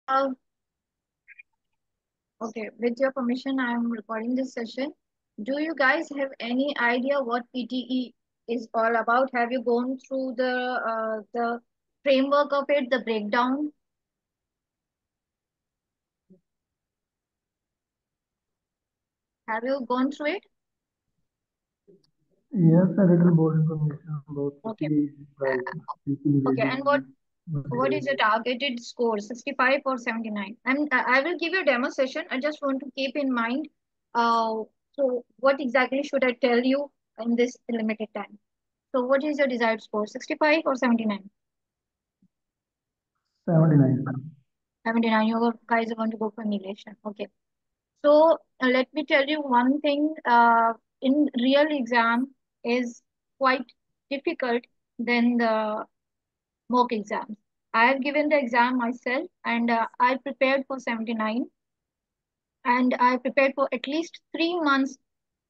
Uh, okay, with your permission, I am recording this session. Do you guys have any idea what PTE is all about? Have you gone through the framework of it, the breakdown? Have you gone through it? Yes, a little more information about Okay. PTE, like speaking, Okay, and reading, what is your material. targeted score? 65 or 79? I will give you a demo session. I just want to keep in mind. So what exactly should I tell you in this limited time? So what is your desired score? 65 or 79? 79. 79. You guys are going to go for annihilation. Okay. So let me tell you one thing. In real exam is quite difficult than the mock exams. I have given the exam myself and I prepared for 79 and I prepared for at least 3 months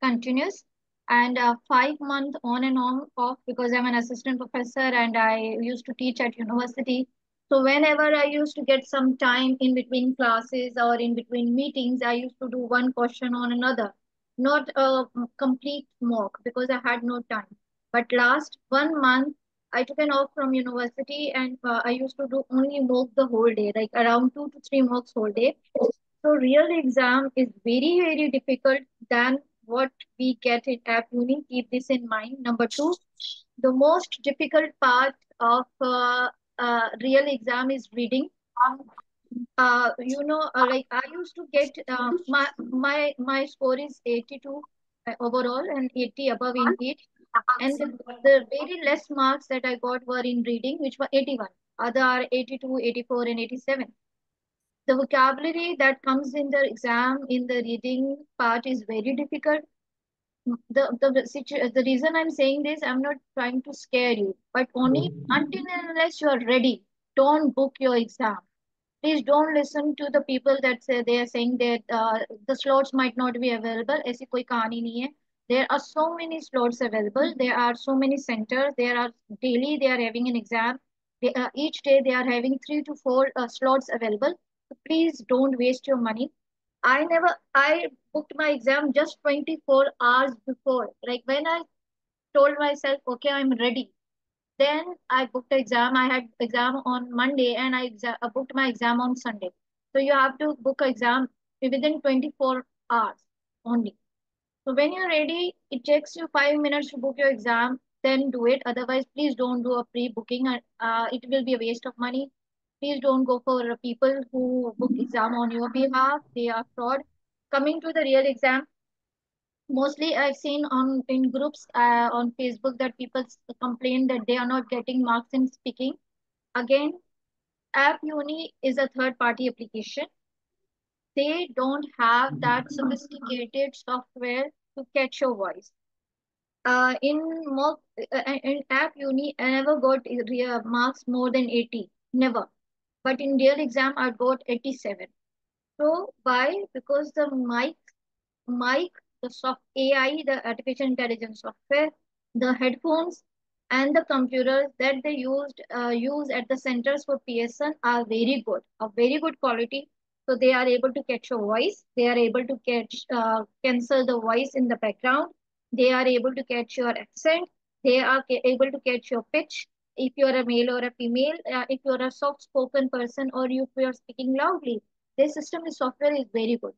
continuous and 5 month on and on off because I'm an assistant professor and I used to teach at university. So whenever I used to get some time in between classes or in between meetings, I used to do one question on another, not a complete mock because I had no time. But last 1 month, I took an off from university and I used to do only mock the whole day, like around 2 to 3 mocks whole day. So real exam is very, very difficult than what we get in app uni. Keep this in mind. Number two, the most difficult part of real exam is reading. Like I used to get my score is 82 overall and 80 above in each. And the very less marks that I got were in reading, which were 81. Other are 82, 84, and 87. The vocabulary that comes in the exam in the reading part is very difficult. The reason I'm saying this, I'm not trying to scare you, but only until and unless you are ready, don't book your exam. Please don't listen to the people that say they are saying that the slots might not be available. ऐसी कोई कहानी नहीं है. There are so many slots available. There are so many centers. There are daily they are having an exam. Each day they are having 3 to 4 slots available. So please don't waste your money. I booked my exam just 24 hours before. Like when I told myself, okay, I'm ready. Then I booked the exam. I had exam on Monday and I booked my exam on Sunday. So you have to book exam within 24 hours only. So when you're ready, it takes you 5 minutes to book your exam. Then do it. Otherwise, please don't do a pre-booking. It will be a waste of money. Please don't go for people who book exam on your behalf. They are fraud. Coming to the real exam, mostly I've seen on in groups on Facebook that people complain that they are not getting marks in speaking. Again, App Uni is a third party application. They don't have that sophisticated software to catch your voice. In App Uni, I never got marks more than 80. Never. But in real exam, I got 87. So why? Because the mic, the soft AI, the artificial intelligence software, the headphones, and the computers that they use at the centers for PSN are very good, of very good quality. So they are able to catch your voice. They are able to cancel the voice in the background. They are able to catch your accent. They are able to catch your pitch. If you are a male or a female, if you are a soft-spoken person, or if you are speaking loudly, this system, the software is very good.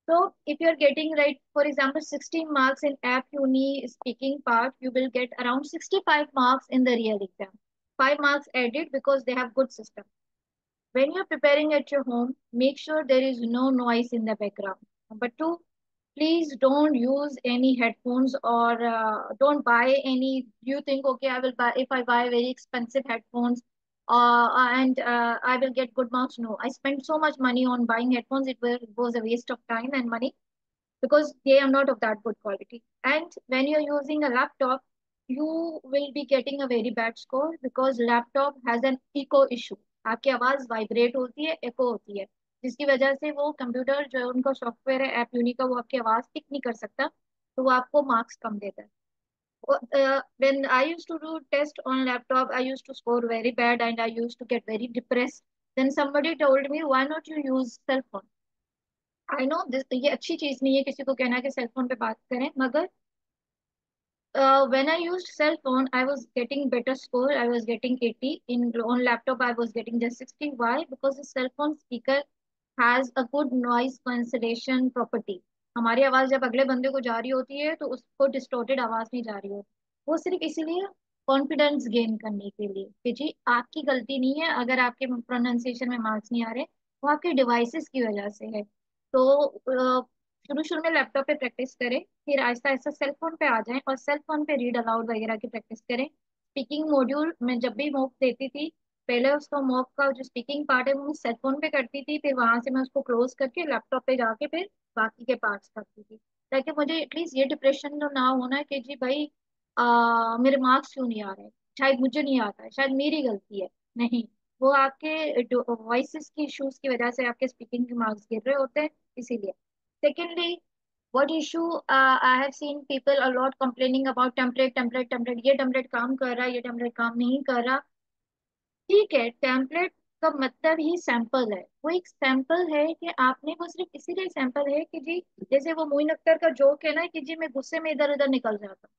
So if you're getting right, for example, 60 marks in app uni speaking part, you will get around 65 marks in the real exam. 5 marks added because they have good system. When you're preparing at your home, make sure there is no noise in the background. Number two, please don't use any headphones or don't buy any. You think, okay, I will buy, if I buy very expensive headphones and I will get good marks. No, I spent so much money on buying headphones. It was a waste of time and money because they are not of that good quality. And when you're using a laptop, you will be getting a very bad score because laptop has an echo issue. आपकी आवाज vibrate होती है, एको होती है, जिसकी वजह से वो कंप्यूटर जो उनका सॉफ्टवेयर है ऐप यूनी का, वो आपकी आवाज पिक नहीं कर सकता, तो वो आपको मार्क्स कम देता है. When I used to do test on laptop, I used to score very bad and I used to get very depressed. Then somebody told me why not you use cell phone. I know this, ये अच्छी चीज नहीं है किसी को कहना कि cell phone पे बात करें, मगर when I used cell phone, I was getting better score. I was getting 80. In on laptop, I was getting just 60. Why? Because the cell phone speaker has a good noise cancellation property. हमारी आवाज जब अगले बंदे को जा रही होती है तो उसको डिस्टॉर्टेड आवाज नहीं जा रही होती। वो सिर्फ इसीलिए कॉन्फिडेंस गेन करने के लिए कि जी आपकी गलती नहीं है अगर आपके प्रोनाउंसिएशन में मार्क्स नहीं आ रहे, वो आपके डिवाइसेस की वजह से है। तो शुरू शुरू में लैपटॉप पे प्रैक्टिस करें, फिर आहिस्ता आहिस्ता सेल फोन पे आ जाएं और सेल फोन पे रीड अलाउड वगैरह की प्रैक्टिस करें। स्पीकिंग मॉड्यूल में जब भी मॉक देती थी, पहले उसका मॉक का जो स्पीकिंग पार्ट है वो मैं सेल फोन पे करती थी, फिर वहां से मैं उसको क्लोज करके लैपटॉप पे जाके फिर बाकी के पार्ट्स करती थी, ताकि मुझे एटलीस्ट ये डिप्रेशन ना होना कि जी भाई मेरे मार्क्स क्यों नहीं आ रहे, शायद मुझे नहीं आता है, शायद मेरी गलती है। नहीं, वो आपके वॉइसेस की इश्यूज की वजह से आपके स्पीकिंग के मार्क्स गिर रहे होते हैं, इसीलिए। Secondly, what issue I have seen people a lot complaining about template, ये template काम कर रहा है, ये template काम नहीं कर रहा। ठीक है, टेम्पलेट का मतलब ही सैंपल है, वो एक सैंपल है कि आपने, वो सिर्फ इसीलिए सैंपल है कि जी, जैसे वो मोइन अख्तर का जोक है ना कि जी मैं गुस्से में इधर उधर निकल जाता हूँ।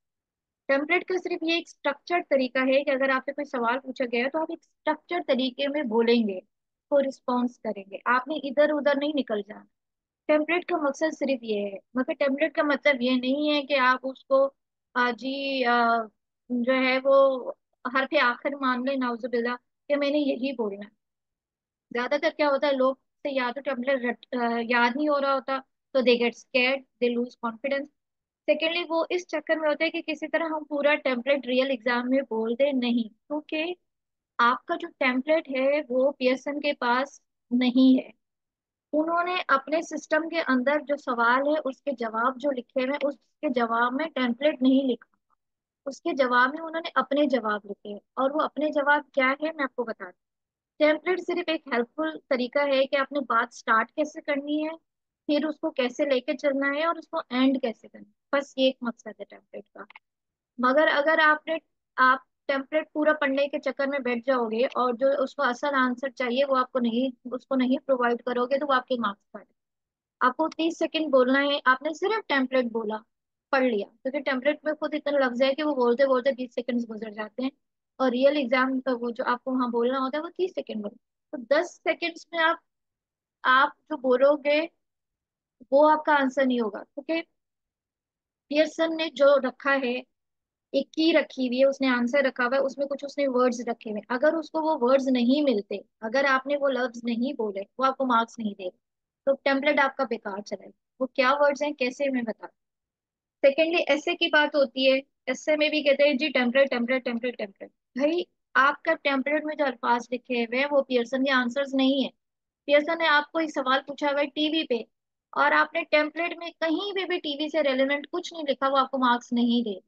टेम्पलेट का सिर्फ ये एक स्ट्रक्चर्ड तरीका है कि अगर आपसे कोई सवाल पूछा गया है तो आप एक स्ट्रक्चर्ड तरीके में बोलेंगे, को रिस्पॉन्स करेंगे, आपने इधर उधर नहीं निकल जाना। टेम्पलेट का मकसद सिर्फ ये है, मगर टेम्पलेट का मतलब ये नहीं है कि आप उसको जी जो है वो हर पे आखिर मान ले नाउजुबिल्ला कि मैंने यही बोलना है। ज्यादातर क्या होता है, लोग से या तो टेम्पलेट याद नहीं हो रहा होता, तो they get scared, they lose confidence. Secondly, वो इस चक्कर में होता है कि किसी तरह हम पूरा टेम्पलेट रियल एग्जाम में बोल दे, नहीं, क्योंकि आपका जो टेम्पलेट है वो पियर्सन के पास नहीं है। उन्होंने अपने सिस्टम के अंदर जो सवाल है उसके जवाब जो लिखे हुए हैं, उसके जवाब में टेम्पलेट नहीं लिखा, उसके जवाब में उन्होंने अपने जवाब लिखे हैं, और वो अपने जवाब क्या है मैं आपको बता दूं। टेम्पलेट सिर्फ एक हेल्पफुल तरीका है कि आपने बात स्टार्ट कैसे करनी है, फिर उसको कैसे लेके चलना है और उसको एंड कैसे करना है, बस ये एक मकसद है टेम्पलेट का। मगर अगर आप टेम्पलेट पूरा पढ़ने के चक्कर में बैठ जाओगे और जो उसको असल आंसर चाहिए वो आपको नहीं, उसको नहीं प्रोवाइड करोगे, तो वो आपके मार्क्स काट। आपको 30 सेकंड बोलना है, आपने सिर्फ टेम्पलेट बोला, पढ़ लिया, क्योंकि टेम्पलेट में खुद इतना लफ्ज है कि वो बोलते बोलते 20 सेकंड गुजर जाते हैं। और रियल एग्जाम का वो जो आपको वहाँ बोलना होता है वो 30 सेकंड बोलो, तो 10 सेकंड्स में आप जो बोलोगे वो आपका आंसर नहीं होगा, क्योंकि पियर्सन ने जो रखा है, एक की रखी हुई है, उसने आंसर रखा हुआ है, उसमें कुछ उसने वर्ड्स रखे हुए हैं, अगर उसको वो वर्ड्स नहीं मिलते, अगर आपने वो लफ्ज नहीं बोले, वो आपको मार्क्स नहीं दे, तो टेम्पलेट आपका बेकार चलेगा। वो क्या वर्ड्स हैं कैसे, मैं बता। सेकेंडली, ऐसे की बात होती है, ऐसे में भी कहते हैं जी टेम्पलेट टेम्पलेट टेम्पलेट टेम्पलेट। भाई, आपका टेम्पलेट में जो अल्फाज लिखे हुए हैं वो पियर्सन के आंसर्स नहीं है। पियर्सन ने आपको एक सवाल पूछा हुआ है टीवी पे, और आपने टेम्पलेट में कहीं भी टीवी से रेलेवेंट कुछ नहीं लिखा, वो आपको मार्क्स नहीं दे।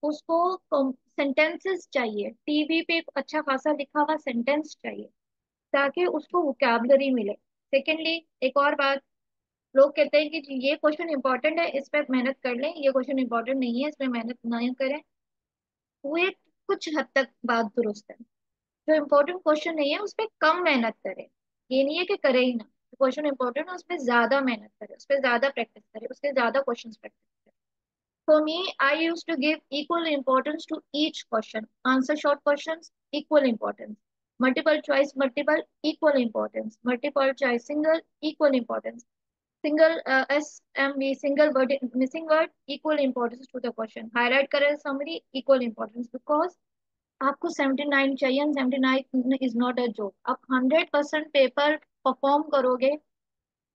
उसको सेंटेंसेस चाहिए, टीवी पे एक अच्छा खासा लिखा हुआ सेंटेंस चाहिए, ताकि उसको वोकैबलरी मिले। सेकेंडली, एक और बात, लोग कहते हैं कि जी ये क्वेश्चन इंपॉर्टेंट है, इस पर मेहनत कर लें, ये क्वेश्चन इंपॉर्टेंट नहीं है, इस पर मेहनत नहीं करें। वो एक कुछ हद तक बात दुरुस्त है। जो इम्पोर्टेंट क्वेश्चन नहीं है उस पर कम मेहनत करें, ये नहीं है कि करे ही ना। क्वेश्चन इंपॉर्टेंट है उस पर ज्यादा मेहनत करें, उस पर ज्यादा प्रैक्टिस करें, उसके ज्यादा क्वेश्चन प्रैक्टिस करें। For me, I used to give equal importance to each question. Answer short questions, equal importance. Multiple choice, multiple, equal importance. Multiple choice, single, equal importance. Single SMV, single word, missing word, equal importance to the question. Highlight करें summary, equal importance. Because आपको 79 चाहिए, 79 is not a joke. आप 100% paper perform करोगे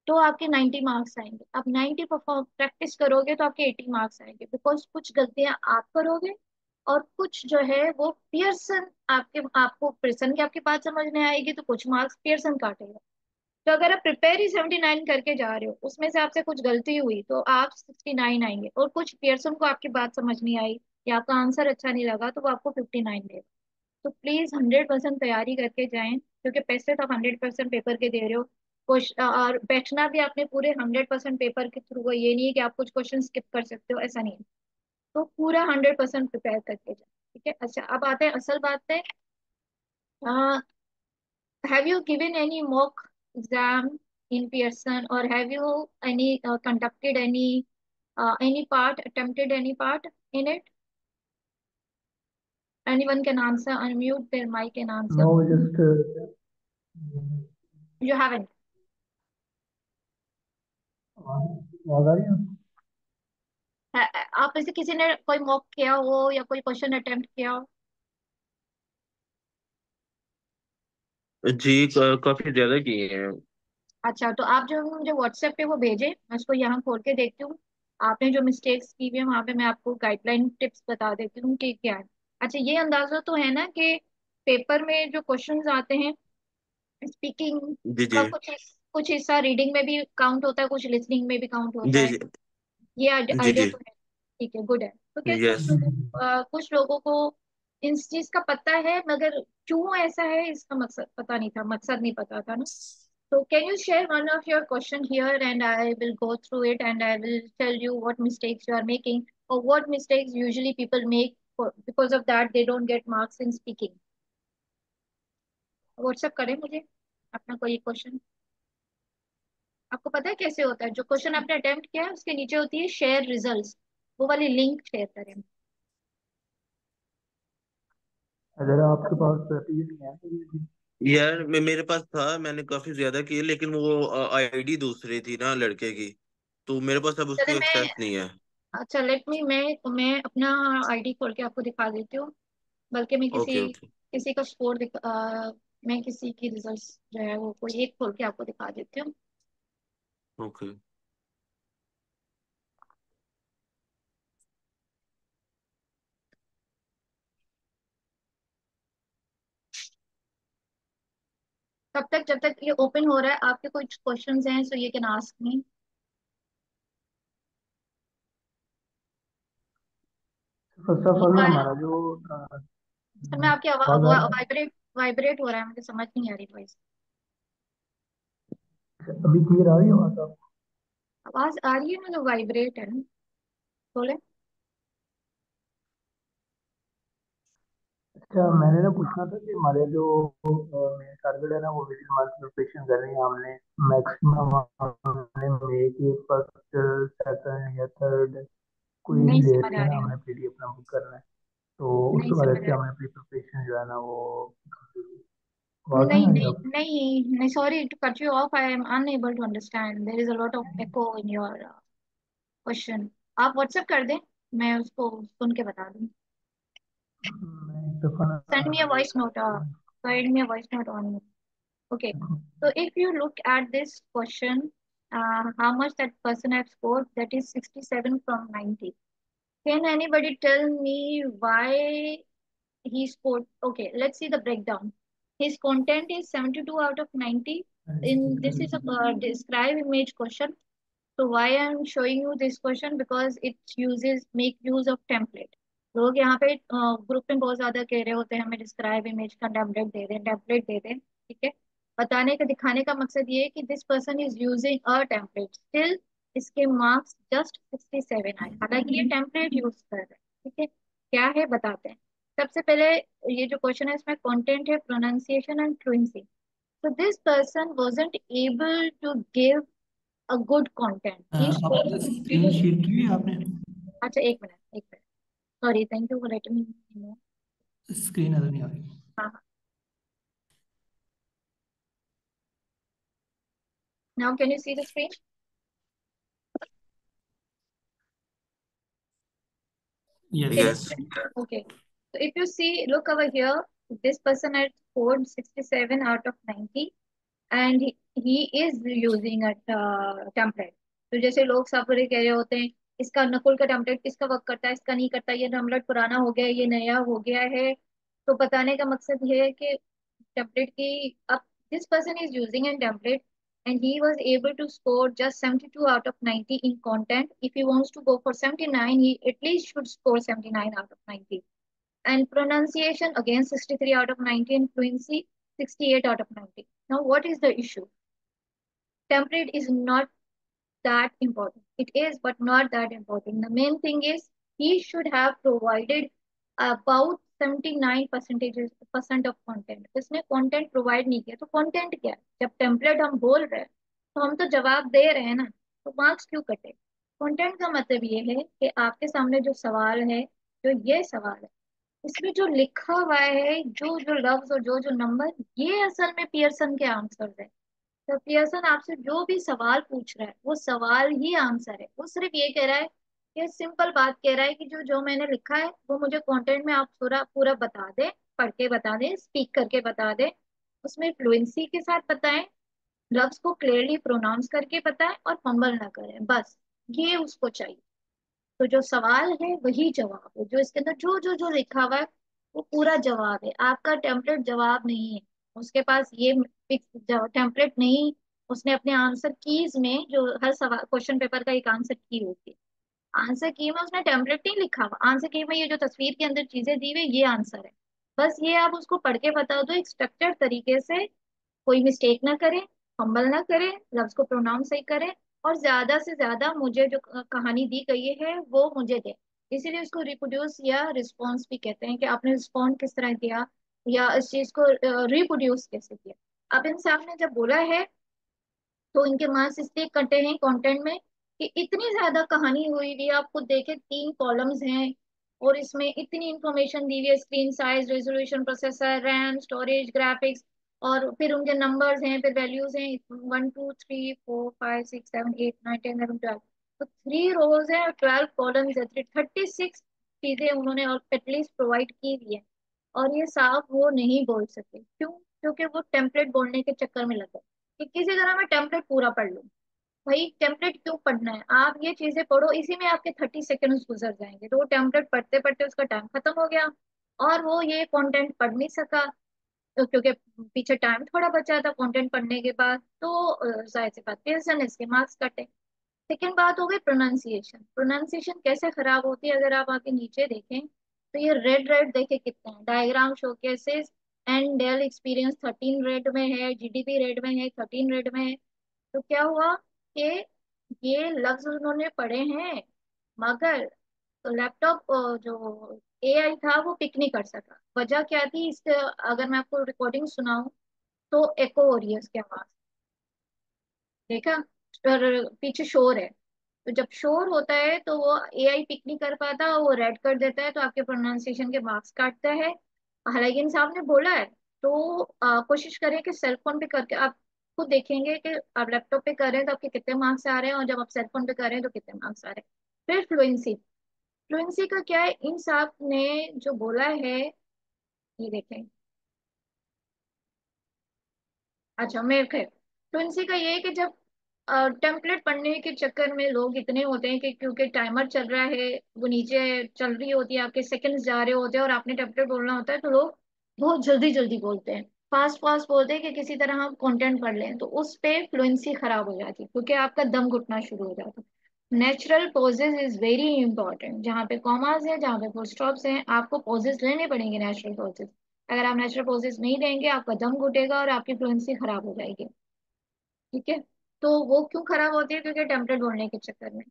तो आपके 90 marks आएंगे, आप 90 perform practice करोगे तो आपके 80 मार्क्स आएंगे, बिकॉज कुछ गलतियां आप करोगे और कुछ जो है वो पियर्सन आपके, आपको पियर्सन की आपकी बात समझने आएगी तो कुछ मार्क्स पियर्सन काटेगा। तो अगर आप प्रिपेयर ही 79 करके जा रहे हो, उसमें से आपसे कुछ गलती हुई तो आप 69 आएंगे, और कुछ पियर्सन को आपकी बात समझ नहीं आई या आपका आंसर अच्छा नहीं लगा तो वो आपको 59 देगा। तो प्लीज 100% तैयारी करके जाएं, क्योंकि पैसे तो आप 100% पेपर के दे रहे हो। और बैठना भी आपने पूरे 100% पेपर के थ्रू है, ये नहीं है कि आप कुछ क्वेश्चन स्किप कर सकते हो, ऐसा नहीं है। तो पूरा 100% प्रिपेयर करके जाए, ठीक है। अच्छा, अब आते हैं असल बात पे। Have you given any mock exam in Pearson, or have you any conducted any part, attempted any part in it? Anyone can answer. Unmute their mic and answer. No, just You haven't. आवाज आ रही है? आप में से किसी ने कोई mock किया हो या कोई क्वेश्चन अटेम्प्ट किया हो? जी काफी ज्यादा किए हैं। अच्छा, तो आप जो मुझे व्हाट्सएप पे वो भेजे, मैं उसको यहाँ खोल के देखती हूँ। आपने जो मिस्टेक्स की हुई है वहां पे मैं आपको गाइडलाइन टिप्स बता देती हूँ कि क्या है। अच्छा, ये अंदाजा तो है ना कि पेपर में जो क्वेश्चंस आते हैं, स्पीकिंग जी का जी कुछ हिस्सा रीडिंग में भी काउंट होता है, कुछ लिसनिंग में भी काउंट होता जी है। जी ये जी आइडिया जी तो है। ठीक है, गुड है। तो क्या यस। कुछ लोगों को इस चीज का पता है, मगर क्यों ऐसा है इसका मकसद पता नहीं था, मकसद नहीं पता था ना। So can you share one of your question here, and I will go through it and I will tell you what mistakes you are making, or what mistakes usually people make because of that they don't get marks in speaking. WhatsApp करें मुझे अपना कोई question. आपको पता है कैसे होता है? जो क्वेश्चन आपने अटेम्प्ट किया है उसके नीचे होती है शेयर रिजल्ट्स, वो वाली लिंक शेयर करें। अगर आपके पास प्रैक्टिस नहीं है तो यार मेरे पास था, मैंने काफी ज्यादा किए, लेकिन वो आईडी दूसरी थी ना लड़के की, तो मेरे पास अब चले उसकी मैं, एक्सेस नहीं है। अच्छा लेट मी, मैं अपना आईडी खोल के आपको दिखा देती हूँ। बल्कि मैं ओके किसी ओके किसी का स्कोर मैं किसी की रिजल्ट्स जो है वो कोई एक खोल के आपको दिखा देती हूँ। ओके। तब तक जब तक ये ओपन हो रहा है, आपके कुछ क्वेश्चंस हैं सो ये can ask me. First of ठीक ऑल है। हमारा जो सर मैं आपकी आवाज आ रही है, वाइब्रेट वाइब्रेट हो रहा है, मुझे समझ नहीं आ रही वॉइस। अभी क्लियर आ रही है आवाज आपको? आवाज आ रही है मतलब वाइब्रेट है ना। बोले। अच्छा, मैंने ना पूछना था कि हमारे जो मेन टारगेट है ना वो विजिट मार्केट प्रिपरेशन कर रहे हैं हमने। मैक्सिमम हमने मे के फर्स्ट सेकंड या थर्ड कोई नहीं डेट समझ आ पे ना रही है। हमने पीडीएफ अपना बुक करना है। तो नहीं उसके बाद समझ आ से रही। हमने अपनी प्रिपरेशन जो है ना वो आवाज नहीं नहीं आ रही नहीं आपको? नहीं नहीं, sorry to cut you off, I am unable to understand, there is a lot of echo in your question. आप व्हाट्सएप कर दें, मैं उसको सुन के बता दूँ। मैं एक दफा ना Send me a ये voice note. Send me a voice note on. Okay. So if you look at this question, how much that person have scored? That is 67 from 90. Can anybody tell me why he scored? Okay, let's see the breakdown. His content is 72 out of 90. In this is a describe image question. So why I'm showing you this question, because it uses make use of template. लोग यहाँ पे group में बहुत ज्यादा कह रहे होते हैं हमें डिस्क्राइब इमेज का टेम्पलेट दे दें, ठीक है। बताने का दिखाने का मकसद ये है कि this person is using a template, still इसके मार्क्स जस्ट 67 आए, हालांकि ये टेम्पलेट यूज कर रहे हैं, ठीक है। क्या है बताते हैं। सबसे पहले ये जो क्वेश्चन है इसमें कंटेंट है pronunciation and fluency. So this person wasn't able to give a good content. He आप spoke. स्क्रीन शेयर की हुई है आपने? अच्छा एक मिनट एक minute, sorry, thank you for letting me know. Screen नजर नहीं आ रही। हाँ हाँ, now can you see the screen? Yes. Can you yes. see? Okay. So if you see, look over here, this person had scored 67 out of 90, and he is using a template. तो जैसे लोग सब बड़े कह रहे होते हैं इसका नकुल का टेम्पलेट किसका वर्क करता है, इसका नहीं करता, ये टेम्पलेट पुराना हो गया है, ये नया हो गया है। तो बताने का मकसद ये है कि टेम्पलेट की अब this person is using a template, and he was able to score just 72 out of 90 in content. If he wants to go for 79, he at least should score 79 out of 90. And pronunciation again 63 out of 90, and fluency 68 out of 90. Now what is the issue? Template is not that important. It is, but not that important. The main thing is he should have provided about %79% of content, इसने content provide नहीं किया। तो content क्या है? जब template हम बोल रहे हैं तो हम तो जवाब दे रहे हैं ना, तो मार्क्स क्यों कटे? कंटेंट का मतलब ये है कि आपके सामने जो सवाल है, जो ये सवाल है, इसमें जो लिखा हुआ है, जो जो लफ्ज और जो जो नंबर, ये असल में पियर्सन के आंसर है। तो पियर्सन आपसे जो भी सवाल पूछ रहा है वो सवाल ही आंसर है। वो सिर्फ ये कह रहा है, ये सिंपल बात कह रहा है कि जो जो मैंने लिखा है वो मुझे कंटेंट में आप पूरा पूरा बता दें, पढ़ के बता दें, स्पीक करके बता दें, उसमें फ्लुएंसी के साथ बताएं, लफ्ज को क्लियरली प्रोनाउंस करके बताएं और फंबल ना करें, बस ये उसको चाहिए। तो जो सवाल है वही जवाब है, जो इसके अंदर जो जो जो लिखा हुआ है वो पूरा जवाब है। आपका टेम्पलेट जवाब नहीं है। उसके पास ये फिक्स टेम्पलेट नहीं। उसने अपने आंसर कीज में, जो हर सवाल क्वेश्चन पेपर का एक आंसर की होती है, आंसर की में उसने टेम्पलेट नहीं लिखा हुआ। आंसर की में ये जो तस्वीर के अंदर चीजें दी हुई ये आंसर है। बस ये आप उसको पढ़ के बता दो एक स्ट्रक्चर्ड तरीके से, कोई मिस्टेक ना करे, फंबल ना करे, लफ्ज को प्रोनाउंस सही करे, और ज्यादा से ज्यादा मुझे जो कहानी दी गई है वो मुझे दे। इसीलिए उसको रिप्रोड्यूस या रिस्पॉन्स भी कहते हैं, कि आपने रिस्पॉन्ड किस तरह किया या इस चीज को रिप्रोड्यूस कैसे किया। अब इन साहब ने जब बोला है तो इनके मार्क्स इसलिए कटे हैं कंटेंट में कि इतनी ज्यादा कहानी हुई हुई है। आप खुद देखें, 3 कॉलम्स हैं और इसमें इतनी इंफॉर्मेशन दी हुई है, screen size, resolution, processor, RAM, storage, graphics, और फिर उनके नंबर्स हैं, फिर वैल्यूज हैं, 1 2 3 4 5 6 7 8 9 10 11 12। तो 3 रोज है और 12 कॉलम्स है, 36 चीजें उन्होंने और एटलीस्ट प्रोवाइड की हुई है। और ये साफ वो नहीं बोल सके, क्यों? क्योंकि वो टेम्पलेट बोलने के चक्कर में लगे कि किसी तरह मैं टेम्पलेट पूरा पढ़ लूं। भाई टेम्पलेट क्यों पढ़ना है? आप ये चीजें पढ़ो, इसी में आपके 30 सेकेंड्स गुजर जाएंगे। तो वो टेम्पलेट पढ़ते पढ़ते उसका टाइम खत्म हो गया और वो ये कंटेंट पढ़ नहीं सका। तो क्योंकि पीछे टाइम थोड़ा बचा था कंटेंट पढ़ने के बाद, तो जाहिर सी बात पेयरसन ने इसके मार्क्स कटे। सेकेंड बात हो गई प्रोनाउंसिएशन। प्रोनाउंसिएशन कैसे खराब होती है? अगर आप आगे नीचे देखें तो ये रेड रेड देखे कितने हैं, diagram showcases and Dell experience 13 red में है, जीडीपी रेड में है, 13 रेड में है। तो क्या हुआ कि ये लफ्ज उन्होंने पढ़े हैं, मगर तो लैपटॉप जो एआई था वो पिक नहीं कर सका। वजह क्या थी इसके? अगर मैं आपको रिकॉर्डिंग सुनाऊं तो एको हो रही है उसकी आवाज, देखा? और पीछे शोर है। तो जब शोर होता है तो वो एआई पिक नहीं कर पाता, वो रेड कर देता है, तो आपके प्रोनाउंसिएशन के मार्क्स काटता है। हालांकि इन साहब ने बोला है, तो कोशिश करें कि सेल फोन पे करके आप खुद देखेंगे कि आप लैपटॉप पे कर रहे हैं तो आपके कितने मार्क्स आ रहे हैं, और जब आप सेल फोन पे कर रहे हैं तो कितने मार्क्स आ रहे हैं। फिर फ्लुएंसी। फ्लुएंसी का क्या है? इन साहब ने जो बोला है, ये देखें। अच्छा, मेरे खे तो इनसे का ये है कि जब टेम्पलेट पढ़ने के चक्कर में लोग इतने होते हैं कि क्योंकि टाइमर चल रहा है, वो नीचे चल रही होती है, आपके सेकंड्स जा रहे होते हैं और आपने टेम्पलेट बोलना होता है, तो लोग बहुत जल्दी जल्दी बोलते हैं, फास्ट फास्ट बोलते हैं कि किसी तरह हम कंटेंट पढ़ लें। तो उस पे फ्लुएंसी खराब हो जाती है क्योंकि आपका दम घुटना शुरू हो जाता है। Natural pauses is very important. जहाँ पे कॉमास है, जहाँ पे फुल स्टॉप्स हैं, आपको पॉजेज लेने पड़ेंगे, नेचुरल पॉजेज। अगर आप नेचुरल पॉजेज नहीं लेंगे आपका दम घुटेगा और आपकी फ्लुएंसी खराब हो जाएगी। ठीक है? तो वो क्यों खराब होती है? क्योंकि टेम्पलेट बोलने के चक्कर में।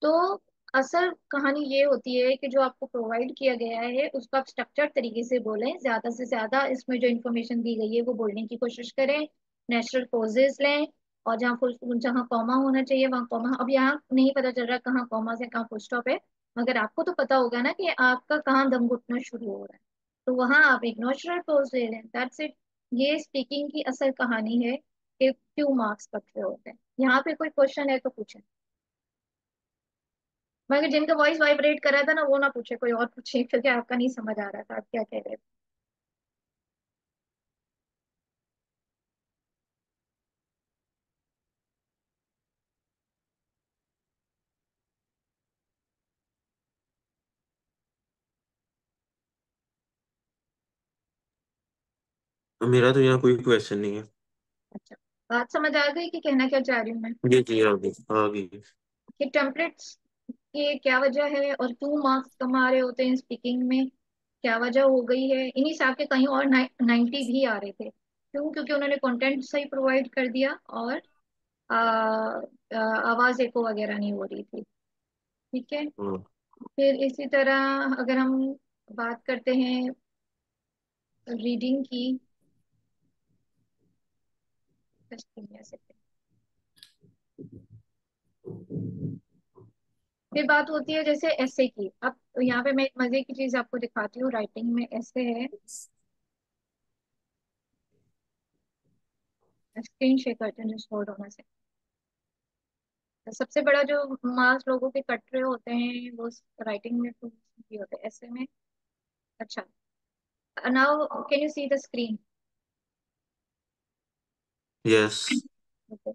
तो असल कहानी ये होती है कि जो आपको प्रोवाइड किया गया है उसको आप स्ट्रक्चर्ड तरीके से बोलें, ज्यादा से ज्यादा इसमें जो इन्फॉर्मेशन दी गई है वो बोलने की कोशिश करें, नेचुरल पॉजेज लें, और जहाँ फुल, जहाँ कॉमा होना चाहिए वहाँ कॉमा। अब यहाँ नहीं पता चल रहा कहाँ कॉमा है कहाँ फुल स्टॉप है, मगर आपको तो पता होगा ना कि आपका कहाँ दम घुटना शुरू हो रहा है, तो वहां आप एक नेचुरल पॉज ले लें, दैट्स इट। ये स्पीकिंग की असल कहानी है कि क्यों मार्क्स कट रहे होते हैं। यहाँ पे कोई क्वेश्चन है तो पूछें, मगर जिनका वॉइस वाइब्रेट कर रहा था ना वो ना पूछे, कोई और पूछे, क्योंकि आपका नहीं समझ आ रहा था आप क्या कह रहे थे। मेरा तो यहाँ कोई क्वेश्चन नहीं है। अच्छा, बात समझ आ गई कि कहना क्या चाह रही हूँ मैं? जी आ गई। कि टेम्पलेट्स की क्या वजह है और क्यों मार्क्स कम आ रहे होते हैं स्पीकिंग में, क्या वजह हो गई है? इन्हीं साहब के कहीं और 90 भी आ रहे थे, क्यों? क्योंकि उन्होंने कंटेंट सही प्रोवाइड कर दिया और आ, आवाज एको वगैरह नहीं हो रही थी। ठीक है? हाँ। फिर इसी तरह अगर हम बात करते हैं रीडिंग की। just give me a second। फिर बात होती है जैसे ऐसे की। अब यहाँ पे मैं एक मजे की चीज आपको दिखाती हूँ, राइटिंग में ऐसे है। स्क्रीन शेयर करते हैं, जस्ट होल्ड ऑन। सबसे बड़ा जो मार्क्स लोगों के कट रहे होते हैं वो राइटिंग में तो ये होते हैं, ऐसे में। अच्छा, now can you see the screen? Yes. Okay.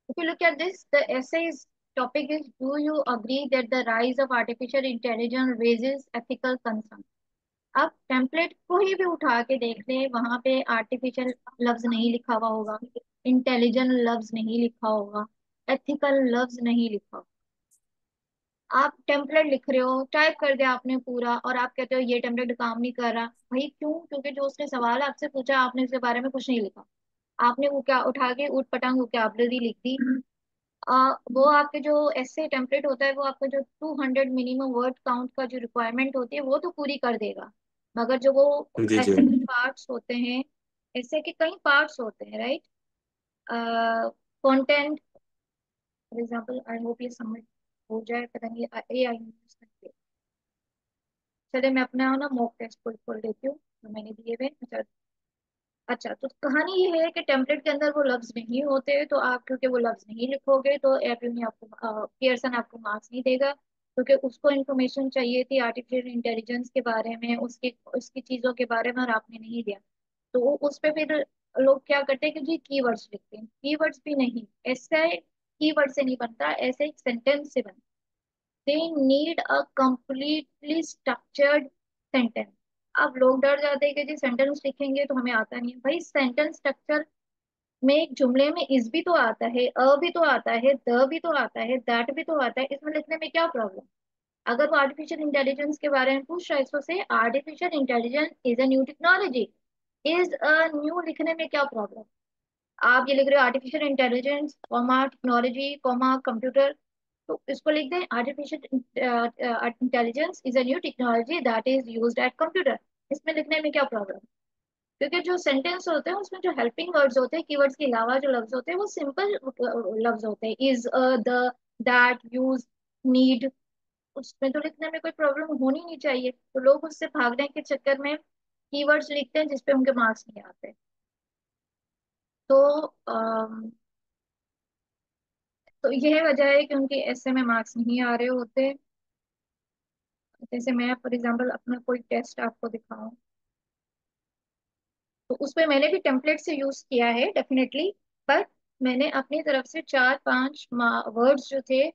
If you look at this, the essay's topic is, do you agree that the rise of artificial intelligence raises ethical concern? आप टेम्पलेट कोई भी उठा के देख ले, वहां पे आर्टिफिशियल लफ्ज नहीं लिखा हुआ होगा, इंटेलिजेंट लफ्ज नहीं लिखा होगा, एथिकल लफ्ज नहीं लिखा होगा। आप टेम्पलेट लिख रहे हो, टाइप कर दिया आपने पूरा, और आप कहते हो ये टेम्पलेट काम नहीं कर रहा। भाई क्यों? क्योंकि जो उसने सवाल आपसे पूछा, आपने उसके बारे में कुछ नहीं लिखा। आपने वो क्या उठा के ऊट पटांग वोकैबुलरी लिख दी। वो आपके जो ऐसे टेम्पलेट होता है, वो आपका जो 200 मिनिमम वर्ड काउंट का जो रिक्वायरमेंट होती है वो तो पूरी कर देगा। मगर जो वो जी जी। ऐसे के पार्ट्स होते हैं, ऐसे के कई पार्ट्स होते हैं, right? Content, for example, I hope ये सबमिट हो जाए, पता नहीं ए आई यूज करके। चले मैं अपना ना मॉक टेस्ट को खोल देती हूँ जो मैंने दिए हुए। अच्छा। अच्छा, तो कहानी ये है कि टेम्पलेट के अंदर वो लफ्ज नहीं होते, तो आप क्योंकि वो लफ्ज नहीं लिखोगे तो ऐप यूनी आपको, पियर्सन आपको मार्क्स नहीं देगा, क्योंकि उसको इन्फॉर्मेशन चाहिए थी आर्टिफिशियल इंटेलिजेंस के बारे में, उसकी उसकी चीजों के बारे में, और आपने नहीं दिया। तो उस पे फिर लोग क्या करते हैं कि जी कीवर्ड्स लिखते हैं। कीवर्ड्स भी नहीं, ऐसे कीवर्ड से नहीं बनता, ऐसे एक सेंटेंस से बनता। They need a completely structured sentence. अब लोग डर जाते हैं कि जी सेंटेंस लिखेंगे तो हमें आता नहीं है। भाई सेंटेंस स्ट्रक्चर में एक जुमले में इज भी तो आता है, अ भी तो आता है, द भी तो आता है, दैट भी तो आता है, इसमें लिखने में क्या प्रॉब्लम? अगर वो आर्टिफिशियल इंटेलिजेंस के बारे में पूछ रहा है, इसको से artificial intelligence is a new technology. Is a new लिखने में क्या प्रॉब्लम? आप ये लिख रहे हो artificial intelligence comma technology comma computer, तो इसको लिख दें artificial intelligence is a new technology that is used eight computer. इसमें लिखने में क्या प्रॉब्लम? क्योंकि जो सेंटेंस होते हैं उसमें जो हेल्पिंग वर्ड्स होते हैं, कीवर्ड्स के अलावा जो लफ्ज होते हैं वो सिंपल लफ्ज होते हैं। Is, the, that, use, need. उसमें तो लिखने में कोई प्रॉब्लम होनी नहीं चाहिए, तो लोग उससे भागने के चक्कर में कीवर्ड्स लिखते हैं जिसपे उनके मार्क्स नहीं आते। तो तो यह वजह है कि उनके ऐसे में मार्क्स नहीं आ रहे होते। जैसे मैं फॉर एग्जांपल अपना कोई टेस्ट आपको दिखाऊं, तो उसमें मैंने भी टेम्पलेट से यूज किया है डेफिनेटली, पर मैंने अपनी तरफ से 4-5 वर्ड्स जो थे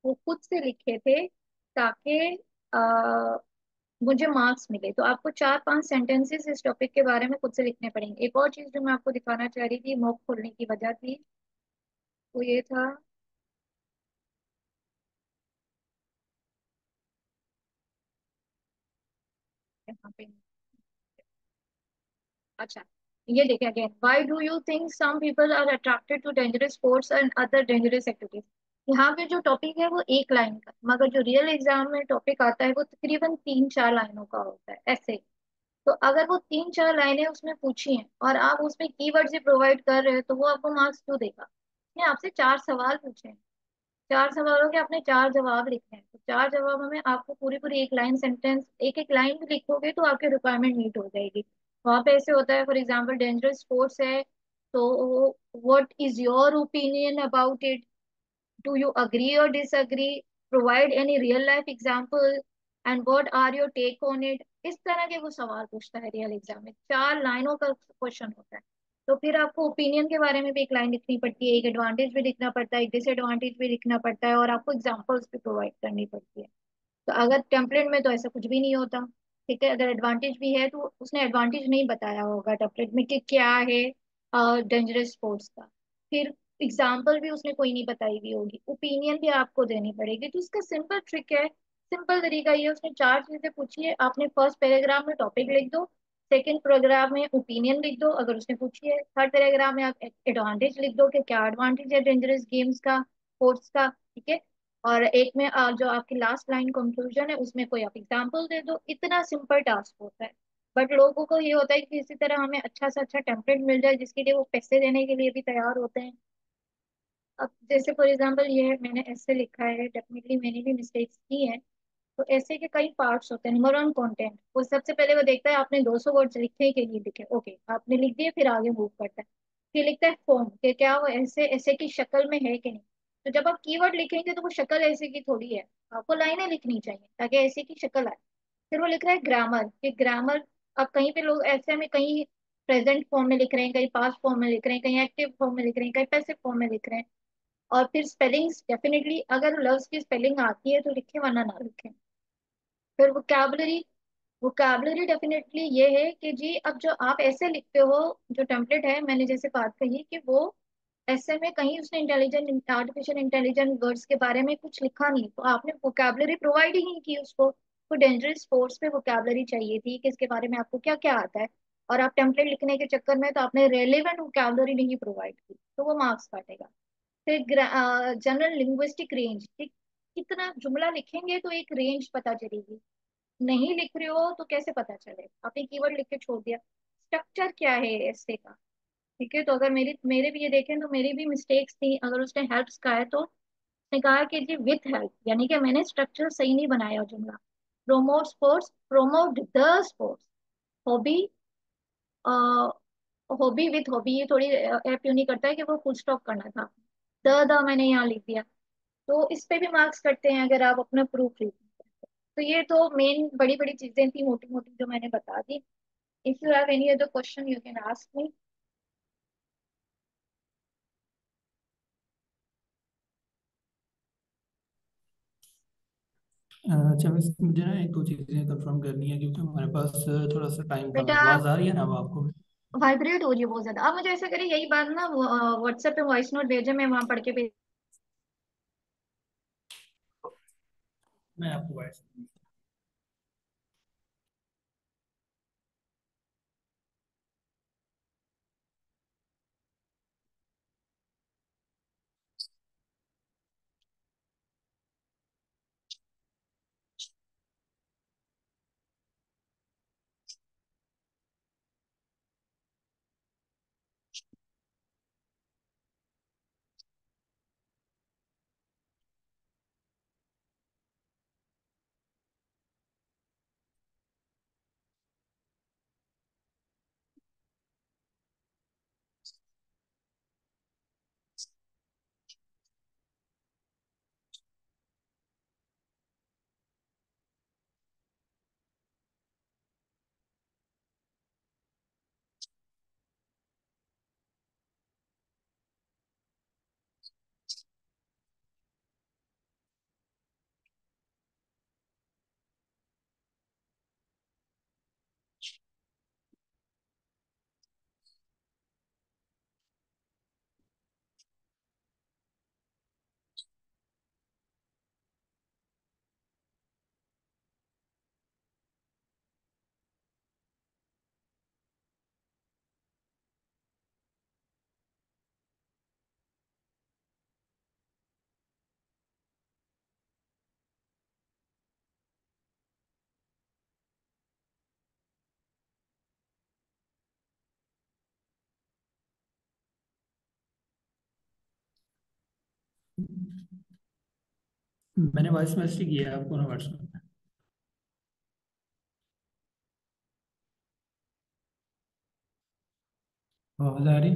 वो खुद से लिखे थे, ताकि आ, मुझे मार्क्स मिले। तो आपको 4-5 सेंटेंसेस इस टॉपिक के बारे में खुद से लिखने पड़ेंगे। एक और चीज जो मैं आपको दिखाना चाह रही थी, मॉक खोलने की वजह थी, वो ये था। यहाँ पे, अच्छा, ये देखें again, why do you think some people are attracted to dangerous sports and other dangerous activities? यहाँ पे जो टॉपिक है वो एक लाइन का, मगर जो रियल एग्जाम में टॉपिक आता है वो तकरीबन 3-4 लाइनों का होता है ऐसे। तो अगर वो 3-4 लाइनें उसमें पूछी हैं और आप उसमें कीवर्ड्स ही प्रोवाइड कर रहे हो, तो वो आपको मार्क्स क्यों देगा? उसने आपसे 4 सवाल पूछे हैं, 4 सवालों के आपने 4 जवाब लिखे हैं, तो 4 जवाबों में आपको पूरी पूरी एक लाइन सेंटेंस, एक एक लाइन भी लिखोगे तो आपकी रिक्वायरमेंट मीट हो जाएगी। वहां पे ऐसे होता है, फॉर एग्जाम्पल डेंजरस स्पोर्ट्स है, तो what is your opinion about it? Do you agree or disagree? Provide any real life example and what are your take on it? इस तरह के वो सवाल पूछता है रियल एग्जाम में, 4 लाइनों का क्वेश्चन होता है। तो फिर आपको ओपिनियन के बारे में भी एक लाइन लिखनी पड़ती है, एक एडवांटेज भी लिखना पड़ता है, एक डिसएडवांटेज भी लिखना पड़ता है, और आपको एग्जाम्पल्स भी प्रोवाइड करनी पड़ती है। तो अगर टेम्पलेट में तो ऐसा कुछ भी नहीं होता। ठीक है, अगर एडवांटेज भी है तो उसने एडवांटेज नहीं बताया होगा टेम्पलेट में कि क्या है डेंजरस स्पोर्ट्स का। फिर एग्जाम्पल भी उसने कोई नहीं बताई हुई होगी, ओपिनियन भी आपको देनी पड़ेगी। तो इसका सिंपल ट्रिक है, सिंपल तरीका ये है, उसने 4 चीजें पूछी है, आपने फर्स्ट पैराग्राफ में टॉपिक लिख दो, सेकंड पैराग्राफ में ओपिनियन लिख दो अगर उसने पूछी है, थर्ड पैराग्राफ में आप एडवांटेज लिख दो कि क्या एडवांटेज है डेंजरस गेम्स का, स्पोर्ट्स का। ठीक है, और एक में जो आपकी लास्ट लाइन कंक्लूजन है उसमें कोई आप एग्जाम्पल दे दो। इतना सिंपल टास्क होता है। बट लोगों को ये होता है कि किसी तरह हमें अच्छा से अच्छा टेम्पलेट मिल जाए, जिसके लिए वो पैसे देने के लिए भी तैयार होते हैं। अब जैसे फॉर एग्जाम्पल ये मैंने ऐसे लिखा है, डेफिनेटली मैंने भी मिस्टेक्स की हैं। तो ऐसे के कई पार्ट्स होते हैं। Number one, content. वो सबसे पहले वो देखता है आपने 200 वर्ड्स लिखने के लिए लिखे, ओके आपने लिख दिए, फिर आगे मूव करता है। फिर लिखता है फॉर्म, कि क्या वो ऐसे ऐसे की शक्ल में है कि नहीं। तो जब आप कीवर्ड लिखेंगे तो वो शक्ल ऐसे की थोड़ी है, आपको लाइनें लिखनी चाहिए ताकि ऐसे की शक्ल आए। फिर वो लिख रहा है ग्रामर, कि ग्रामर अब कहीं पे लोग ऐसे में कहीं प्रेजेंट फॉर्म में लिख रहे हैं, कहीं पास्ट फॉर्म में लिख रहे हैं, कहीं एक्टिव फॉर्म में लिख रहे हैं, कहीं पैसिव फॉर्म में लिख रहे हैं। और फिर स्पेलिंग्स, डेफिनेटली अगर लव्स की स्पेलिंग आती है तो लिखे, वरना ना लिखें। फिर वोकैबुलरी। वोकैबुलरी डेफिनेटली ये है कि जी अब जो आप ऐसे लिखते हो, जो टेम्पलेट है मैंने जैसे बात कही कि वो ऐसे में कहीं उसने इंटेलिजेंट आर्टिफिशियल इंटेलिजेंट वर्ड्स के बारे में कुछ लिखा नहीं, तो आपने वोकैबुलरी प्रोवाइड ही नहीं की उसको। तो डेंजरस स्पोर्ट्स पे वोकैबुलरी चाहिए थी कि इसके बारे में आपको क्या क्या आता है। और आप टेम्पलेट लिखने के चक्कर में तो आपने रेलेवेंट वोकैबुलरी नहीं प्रोवाइड की, तो वो मार्क्स काटेगा। फिर जनरल लिंग्विस्टिक रेंज, कितना जुमला लिखेंगे तो एक रेंज पता चलेगी। नहीं लिख रहे हो तो कैसे पता चले, आपने कीवर्ड लिख के छोड़ दिया। स्ट्रक्चर क्या है ऐसे का। ठीक है, तो अगर मेरी मेरे भी ये देखें तो मेरी भी मिस्टेक्स थी। अगर उसने हेल्प्स का है तो उसने कहा कि जी विथ हेल्प, यानी कि मैंने स्ट्रक्चर सही नहीं बनाया जुमला। Promote sports, promote the sports. Hobby, hobby with hobby, ये थोड़ी ऐप यूं नहीं करता है कि वो फुल स्टॉप करना था। द मैंने यहाँ लिख दिया। तो इस पे भी मार्क्स कटते हैं अगर आप अपना प्रूफ लिखें। तो ये तो मेन बड़ी बड़ी चीजें थी, मोटी मोटी, जो मैंने बता दी। If you have any other question you can ask me. अच्छा, बस मुझे ना एक दो चीज़ें कंफर्म करनी है, क्योंकि हमारे पास थोड़ा सा टाइम कम है। बेटा आवाज़ आ रही है ना अब आपको? वाइब्रेट हो रही है बहुत ज्यादा। आप मुझे ऐसा करिए, यही बात ना व्हाट्सएप पे वॉइस नोट भेजे, मैं वहां पढ़ के भेज। मैं आपको वॉइस मैंने वॉइस मैसेज किया है आपको ना व्हाट्सएप पे। आवाज़ आ रही?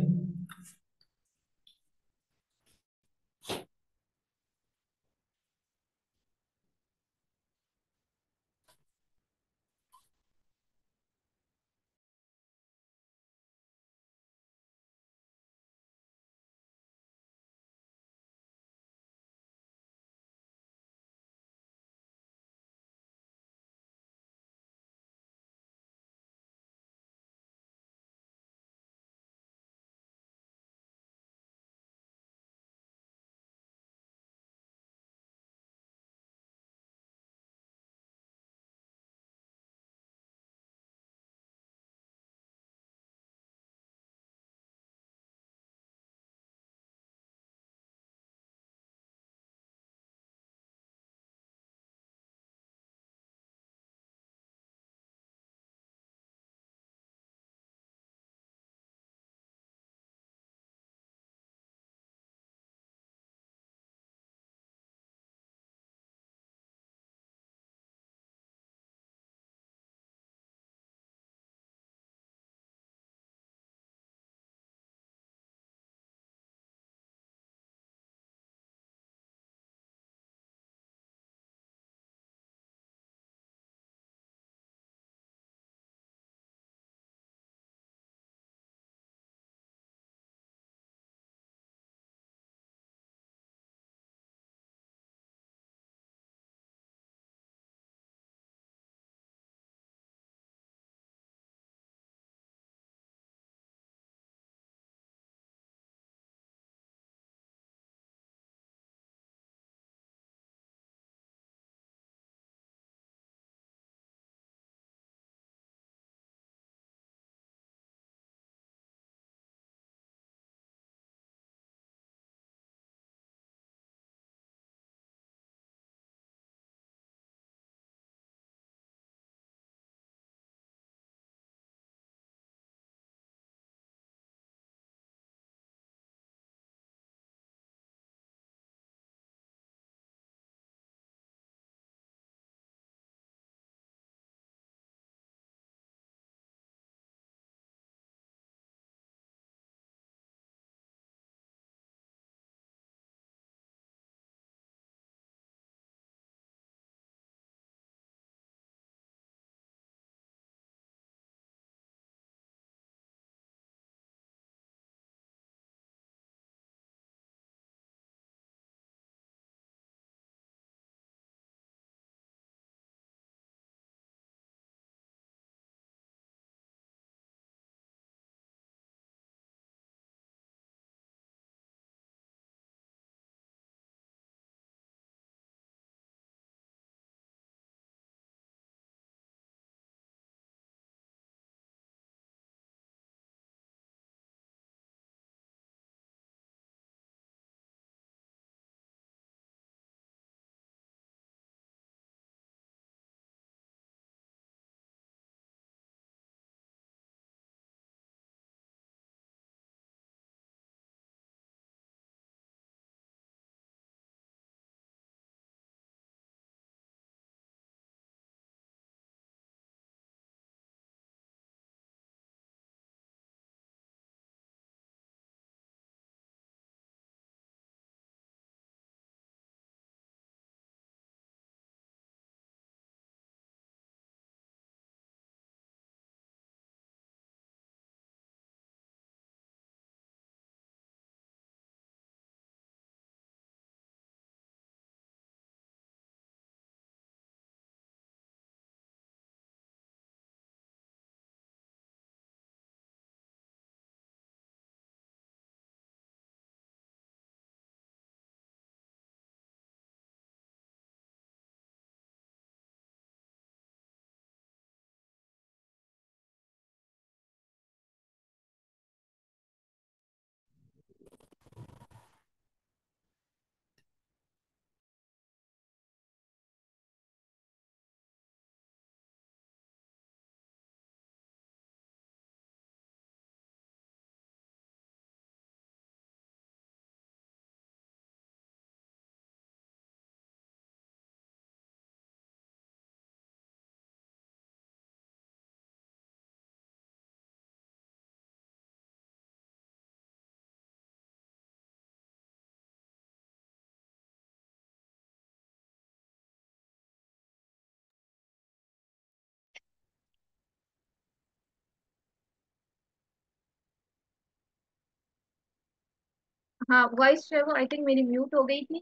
हाँ, वॉइस जो है वो आई थिंक मेरी म्यूट हो गई थी।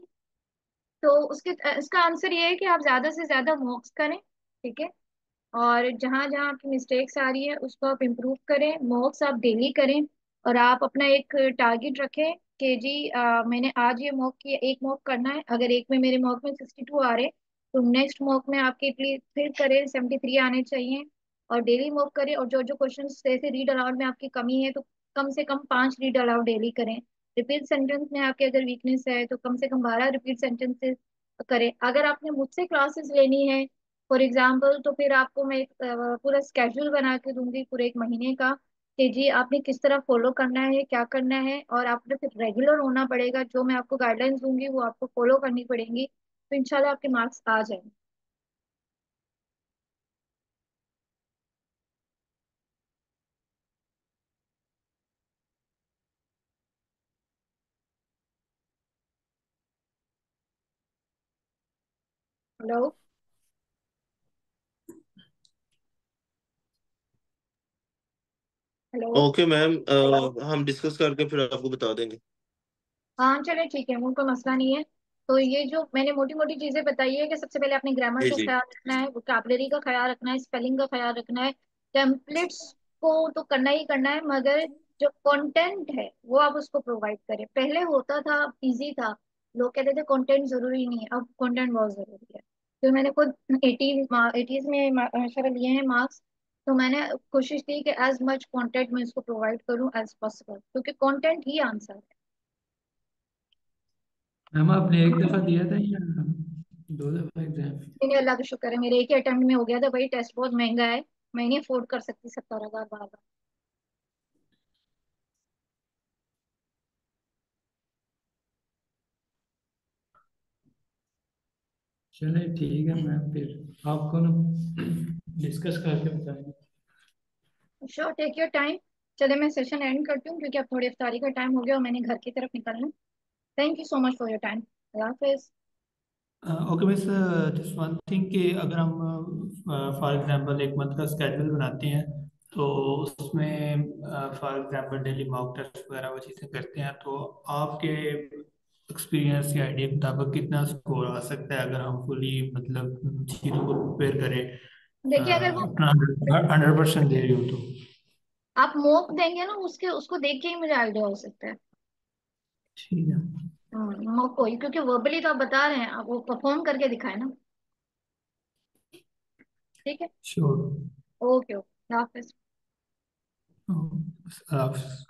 तो उसके इसका आंसर ये है कि आप ज्यादा से ज्यादा मॉक्स करें, ठीक है। और जहाँ जहाँ आपकी मिस्टेक्स आ रही है उसको आप इम्प्रूव करें, मॉक्स आप डेली करें। और आप अपना एक टारगेट रखें कि जी मैंने आज ये मॉक किया, एक मॉक करना है। अगर एक में मेरे मॉक में 62 आ रहे, तो नेक्स्ट मॉक में आपके लिए फिर करें 73 आने चाहिए। और डेली मॉक करें, और जो जो क्वेश्चन जैसे रीड अलाउड में आपकी कमी है तो कम से कम 5 रीड अलाउड डेली करें। रिपीट सेंटेंस में आपके अगर वीकनेस है तो कम से कम 12 रिपीट सेंटेंसेस करें। अगर आपने मुझसे क्लासेस लेनी है फॉर एग्जाम्पल, तो फिर आपको मैं एक पूरा स्केड्यूल बना के दूंगी पूरे एक महीने का, कि जी आपने किस तरह फॉलो करना है, क्या करना है। और आपने फिर रेगुलर होना पड़ेगा, जो मैं आपको गाइडलाइंस दूंगी वो आपको फॉलो करनी पड़ेंगी, तो इंशाल्लाह आपके मार्क्स आ जाएंगे। हेलो। हेलो। ओके मैम, हम डिस्कस करके फिर आपको बता देंगे। हाँ चले ठीक है, वो कोई मसला नहीं है। तो ये जो मैंने मोटी मोटी चीजें बताई है कि सबसे पहले आपने ग्रामर जी का जी। ख्याल रखना है, वोकैबुलरी का ख्याल रखना है, स्पेलिंग का ख्याल रखना है। टेम्पलेट्स को तो करना ही करना है, मगर जो कंटेंट है वो आप उसको प्रोवाइड करें। पहले होता था, इजी था, लोग कहते थे कंटेंट जरूरी नहीं है, अब कंटेंट बहुत जरूरी है। तो मैंने खुद 80s में माशाल्लाह लिए हैं मार्क्स। तो मैंने कोशिश की कि एज मच कंटेंट मैं इसको प्रोवाइड करूं एज पॉसिबल, क्योंकि कंटेंट ही आंसर है। मैम आपने एक दफा दिया था या दो दफा एग्जाम? मेरे अल्लाह का शुक्र है, मेरे एक ही अटेम्प्ट में हो गया था। भाई टेस्ट बहुत महंगा है, मैं नहीं अफोर्ड कर सकती 70,000 बार बार। चले ठीक है मैम, फिर आपको ना डिस्कस करके बताएंगे। Sure, take your time. चले मैं सेशन एंड करती हूँ, क्योंकि अब थोड़ी इफ्तारी का टाइम हो गया और मैंने घर की तरफ निकलना है। Thank you so much for your time. अल्लाह हाफिज। Okay miss, just one thing कि अगर हम फॉर एग्जांपल एक मंथ का स्केड्यूल बनाते हैं, तो उसमें for example daily mock test वगैरह वो चीज़ें करते हैं, तो आपके एक्सपीरियंस या आइडिया के मुताबिक कितना स्कोर आ सकता है अगर हम फुली मतलब चीज़ों को प्रिपेयर करें, देखिए, अगर वो अपना 100% दे रही हूँ तो? आप मॉक देंगे ना, उसके उसको देख के ही मुझे आइडिया हो सकता है। ठीक है। मॉक को ही, क्योंकि वर्बली तो आप बता रहे हैं, आप वो परफॉर्म करके दिखाए ना। ठीक है। श्योर। ओके ओके, अल्लाह हाफिज। अल्लाह हाफ़िज़।